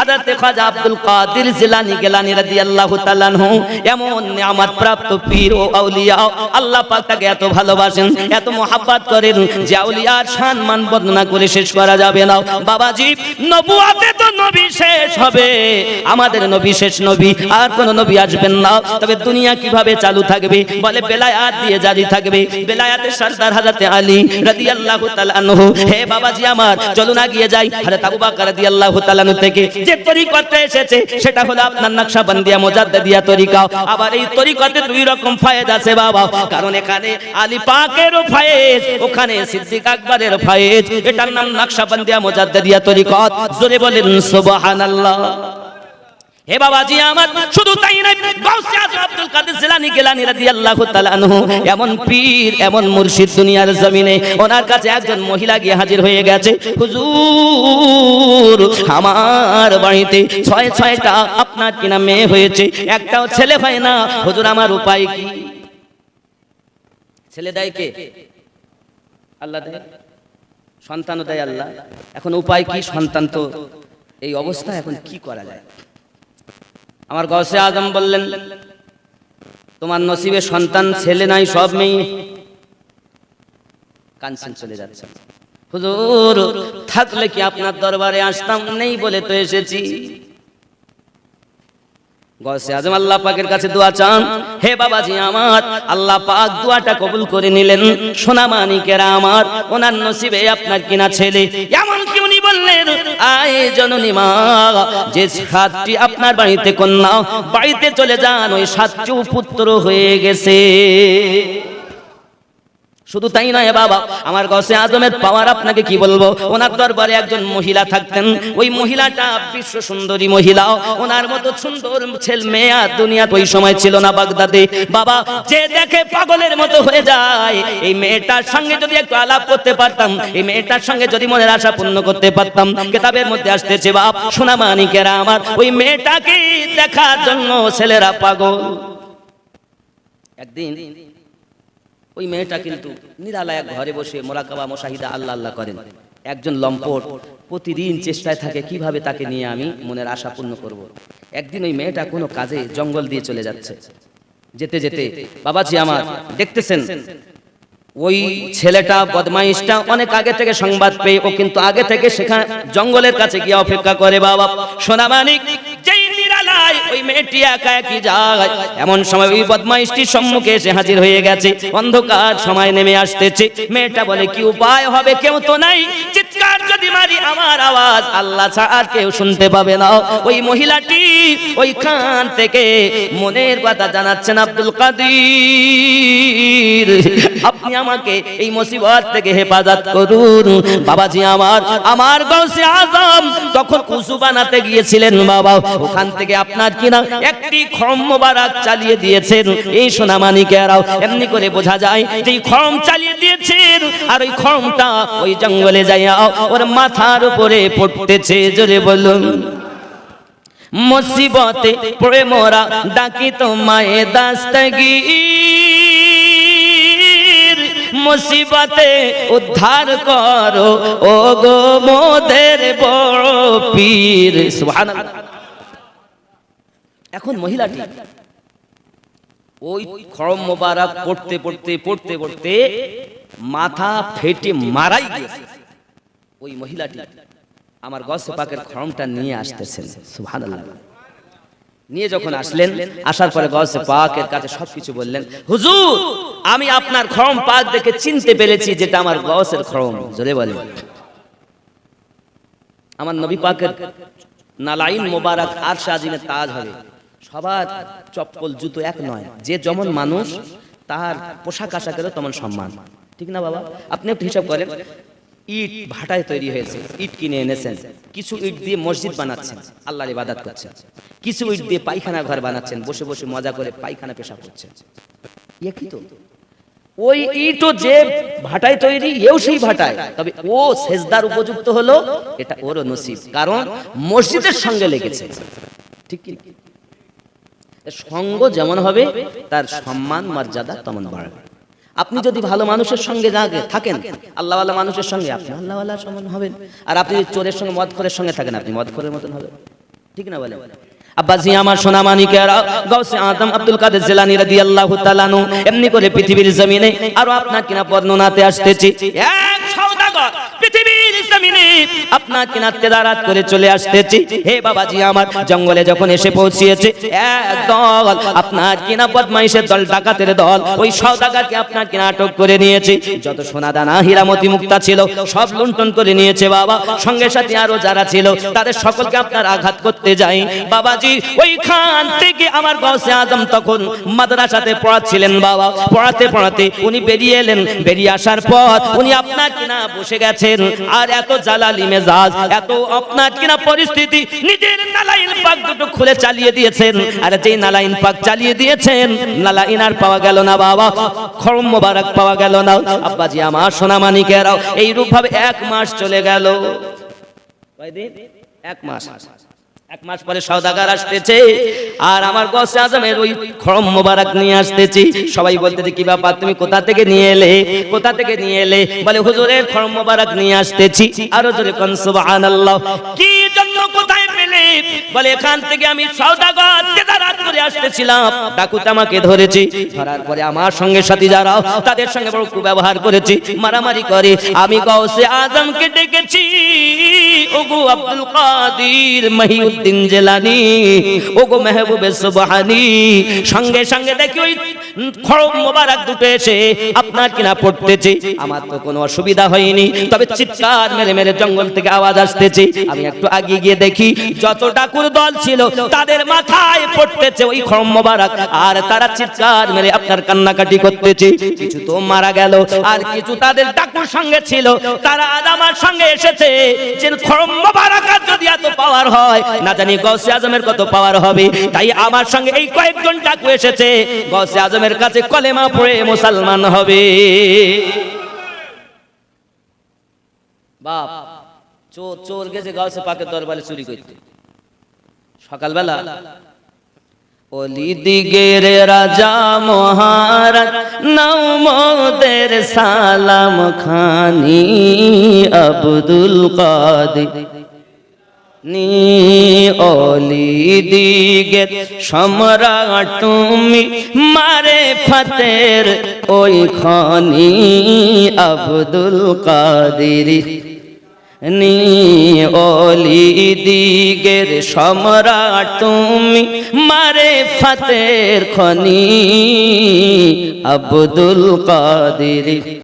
হযরত খাজা আব্দুল কাদের জিলানী গিলানী রাদিয়াল্লাহু তাআলা আনহু এমন নিয়ামত প্রাপ্ত পীর ও আউলিয়া, আল্লাহ পাক তাকে এত ভালোবাসেন, এত মহব্বত করেন যে আউলিয়ার সম্মান বর্ণনা করে শেষ করা যাবে না। বাবাজি, নবুয়তে তো নবী শেষ হবে, আমাদের নবী শেষ নবী, আর কোন নবী আসবেন না। তবে দুনিয়া কিভাবে চালু থাকবে? বলে বেলায়াত দিয়ে জারি থাকবে। বেলায়াতের সরদার হযরত আলী রাদিয়াল্লাহু তাআলা আনহু। হে বাবাজি আমার, চলুন এগিয়ে যাই। হযরত আবু বকর রাদিয়াল্লাহু তাআলা আনহু থেকে যে তরিকতে এসেছে সেটা হলো আপনার নকশবন্দিয়া মুজাদ্দিদিয়া তরিকা। আবার এই তরিকতে দুই রকম ফায়েজ আছে বাবা, কারণ এখানে আলী পাকেরও ফায়েজ, ওখানে সিদ্দিক আকবরের ফায়েজ। এটার নাম নকশবন্দিয়া মুজাদ্দিদিয়া তরিকত। জোরে বলেন সুবহানাল্লাহ। হে বাবাজি আমার, শুধু তাই নয়, গাউসে আজম আব্দুল কাদের জিলানী গিলানী রাদিয়াল্লাহু তাআলা আনহু এমন পীর, এমন মুর্শিদ দুনিয়ার জমিনে, ওনার কাছে একজন মহিলা গিয়ে হাজির হয়ে গেছে। হুজুর, আমার বাড়িতে 6টা আপনার কিনা মেয়ে হয়েছে, একটাও ছেলে হয় না। হুজুর, আমার উপায় কি? ছেলে দেয় কে? আল্লাহ দেয়, সন্তানও দেয় আল্লাহ। এখন উপায় কি? সন্তান তো এই অবস্থা, এখন কি করা যায়? আমার গাউসে আজম বললেন, তোমার নসিবে সন্তান ছেলে নাই, সব মেয়ে। কানছেন, চলে যাচ্ছে। হুজুর, থাকলে কি আপনার দরবারে আসতাম? নেই বলে তো এসেছি। গাউসে আজম আল্লাহ পাকের কাছে দোয়া চান। হে বাবাজি আমার, আল্লাহ পাক দোয়াটা কবুল করে নিলেন। সোনা মানিকেরা আমার, ওনার নসিবে আপনার কিনা ছেলে। এমন কি উনি বললেন, আয় জননী মা, যে 7টি আপনার বাড়িতে কন্যা, বাড়িতে চলে যান, ওই 7টি পুত্র হয়ে গেছে। শুধু তাই নয় বাবা, আমার গাউসে আজমের পাওয়ার আপনাকে কি বলবো। ওনার দরবারে একজন মহিলা থাকতেন, ওই মহিলাটা বিশ্ব সুন্দরী মহিলা। ওনার মতো সুন্দর ছেলে মেয়ে দুনিয়াতে ওই সময় ছিল না বাগদাদে। বাবা, যে দেখে পাগলের মতো হয়ে যায়। এই মেয়েটার সঙ্গে যদি একটু আলাপ করতে পারতাম, এই মেয়েটার সঙ্গে যদি মনের আশা পূর্ণ করতে পারতাম। কিতাবের মধ্যে আসতেছে বাপ, সোনা মানিকেরা আমার, ওই মেয়েটাকে দেখার জন্য ছেলেরা পাগল। একদিন ওই মেয়েটা কিন্তু নিরালা এক ঘরে বসে মোরাকাবা মুশাহিদা আল্লাহ আল্লাহ করেন। একজন লম্পট প্রতিদিন চেষ্টায় থাকে কিভাবে তাকে নিয়ে আমি মনের আশা পূর্ণ করব। একদিন ওই মেয়েটা কোনো কাজে জঙ্গল দিয়ে চলে যাচ্ছে। যেতে যেতে বাবাজি আমার দেখতেছেন, ওই ছেলেটা বদমাইশটা অনেক আগে থেকে সংবাদ পেয়ে ও কিন্তু আগে থেকে সেখানে জঙ্গলের কাছে গিয়ে অপেক্ষা করে। বাবা সোনা মানিক যেই নিরালায় ওই মেয়েটি একা একই যায়, এমন সময় ওই বদমাইশটির সম্মুখে এসে হাজির হয়ে গেছে। অন্ধকার সময় নেমে আসতেছে। মেয়েটা বলে, কি উপায় হবে? কেউ তো নাই, চিৎকার যদি মারি আমার আওয়াজ আল্লাহ ছাড়া আর কেউ শুনতে পাবে না। ওই মহিলাটি ওইখান থেকে মনের কথা জানাচ্ছেন, আব্দুল কাদের, আপনি আমাকে এই মুসিবত থেকে হেফাজত করুন। বাবাজি আমার গাউসে আজম তখন উযু বানাতে গিয়েছিলেন বাবা, ওখান থেকে আপনার কিনা একটি খড়ম মোবারক চালিয়ে দিয়েছেন। এই সোনা মানিকেরাও এমনি করে বোঝা যায় যে খড়ম চালিয়ে দিয়েছেন, আর ওই খড়মটা ওই জঙ্গলে যাইয়া ওর মাথার উপরে পড়তেছে। জোরে বলুন, মুসিবতে পড়ে মোরা ডাকি তোমায় দাস্তগীর, মুসিবতে উদ্ধার করো ও গো মোদের বড় পীর। সুবহানাল্লাহ। এখন মহিলাটি ওই খড়ম মোবারক পড়তে পড়তে পড়তে পড়তে মাথা ফেটে মারাই গেছে। ওই মহিলাটি আমার গাউসে পাকের খড়মটা নিয়ে আসতেছেন। সুবহানাল্লাহ। নিয়ে যখন আসলেন, আসার পরে গাউসে পাকের কাছে সবকিছু বললেন। হুজুর, আমি আপনার খড়ম পাক দেখে চিনতে পেরেছি যেটা আমার গাউসের খড়ম। জোরে বলেন। আমার নবী পাকের নালাইন মোবারক আরশে আজিমে তাজ হবে। সবার চপ্পল জুতো এক নয়, যে যেমন মানুষ তার পোশাক আশাকেরও তেমন সম্মান, ঠিক না বাবা? আপনি একটু হিসাব করেন, ইট ভাটায় তৈরি হয়েছে, ইট কিনে এনেছেন, কিছু ইট দিয়ে মসজিদ বানাচ্ছেন, আল্লাহর ইবাদত করছেন, কিছু ইট দিয়ে পায়খানা ঘর বানাচ্ছেন, বসে বসে মজা করে পায়খানা পেশাব করছেন। একই তো, ওই ইটও যে ভাটায় তৈরি, এও সেই ভাটায়, তবে ও সেজদার উপযুক্ত হলো, এটা ওরও নসিব, কারণ মসজিদের সঙ্গে লেগেছে। ঠিক কি? সঙ্গ যেমন হবে তার সম্মান মর্যাদা তেমন বাড়বে। আপনি যদি ভালো মানুষের সঙ্গে থাকেন, আল্লাহওয়ালা মানুষের সঙ্গে, আপনি আল্লাহওয়ালা সমান হবেন। আর আপনি চোরের সঙ্গে মদখোরের সঙ্গে থাকেন, আপনি মদখোরের মতন হবেন। ঠিক না বলে? আব্বাজি আমার সোনা মানিকেরা, গাউসে আজম আব্দুল কাদের জিলানী রাদিয়াল্লাহু তাআলা আনহু এমনি করে পৃথিবীর জমিনে আরো আপনার কিনা বর্ণনাতে আসতেছি, এক সওদাগর পৃথিবীর জমিনে আপনার কিনা তেজারাত করে চলে আসতেছি। হে বাবাজি আমার, জঙ্গলে যখন এসে পৌঁছিয়েছে এক দল আপনার কিনা বদমাইশের দল, ডাকাতের দল, ওই সওদাগরকে আপনার কিনা আটক করে নিয়েছে। যত সোনা দানা হীরামতি মুক্তা ছিল সব লুণ্ঠন করে নিয়েছে বাবা। সঙ্গে সাথে আরো যারা ছিল তাদের সকলকে আপনার আঘাত করতে যায় বাবা। ওইখান থেকে আমার গাউসে আজম তখন মাদ্রাসাতে পড়াচ্ছিলেন বাবা। পড়াতে পড়াতে উনি বেরিয়ে এলেন। বেরিয়ে আসার পর উনি আপনার কিনা বসে গেছেন, আর এত জালালি মেজাজ, এত আপনার কিনা পরিস্থিতি, নিজের নালাইন পাক দুটো খুলে চালিয়ে দিয়েছেন। আর যেই নালাইন পাক চালিয়ে দিয়েছেন, নালাইন আর পাওয়া গেল না বাবা, খরম মোবারক পাওয়া গেল না। আব্বাজি আমার সোনা মানিকেরাও, এই রূপ ভাবে 1 মাস চলে গেল। কয়দিন? 1 মাস। 1 মাস পরে সওদাগর আসতেছে, আর আমার গাউসে আজমের ওই খরম মোবারক নিয়ে আসতেছি। সবাই বলতেছে কি ব্যাপার, তুমি কোথা থেকে নিয়ে এলে, কোথা থেকে নিয়ে এলে? বলে হুজুরের খরম মোবারক নিয়ে আসতেছি। আরো জোরে কোন সুবহানাল্লাহ। কি জন্য, কোথায় পেলে? বলে এখান থেকে আমি সওদাগর তেজারাত করে আসতেছিলাম, ডাকুত আমাকে ধরেছি। ধরার পরে আমার সঙ্গে সাথী যারা, তাদের সঙ্গে বড় কুব্যবহার করেছি, মারামারি করে। আমি গাউসে আজমকে ডেকেছি, ওগো আব্দুল কাদের মহিউদ্দিন জিলানী, ওগো মেহবুবে সুবহানী। সঙ্গে সঙ্গে দেখি ওই খরম মোবারক দুটো এসে আপনার কিনা পড়তেছে। আমার তো কোনো অসুবিধা হয়নি, তবে চিৎকার মেরে মেরে জঙ্গল থেকে আওয়াজ আসতেছে। আমি একটু আগে গিয়ে দেখি যত ডাকুর দল ছিল তাদের মাথায় পড়তেছে ওই খরম মোবারক, আর তারা চিৎকার মেরে আপনার কান্নাকাটি করতেছে। কিছু তো মারা গেল, আর কিছু তাদের ডাকুর সঙ্গে ছিল, তারা আজ আমার সঙ্গে এসেছে। যে খরম মোবারক যদি এত পাওয়ার হয়, না জানি গাউসে আজমের কত পাওয়ার হবে। তাই আমার সঙ্গে এই কয়েকজন ডাকু এসেছে, গাউসে আজমের কাছে কলেমা পড়ে মুসলমান হবে। বাপ চোর গেছে গাউসে পাকের দরবারে চুরি করতে। সকালবেলা ওলি দিগের রাজা মহারাজ নাও মোদের সালাম খানি, আব্দুল কাদের নি ওলি দিগের সম্রাট তুমি, মারে ফাতের ওই খনি, আব্দুল কাদের নি ওলি দিগের সম্রাট তুমি, মারে ফাতের খনি, আব্দুল কাদের।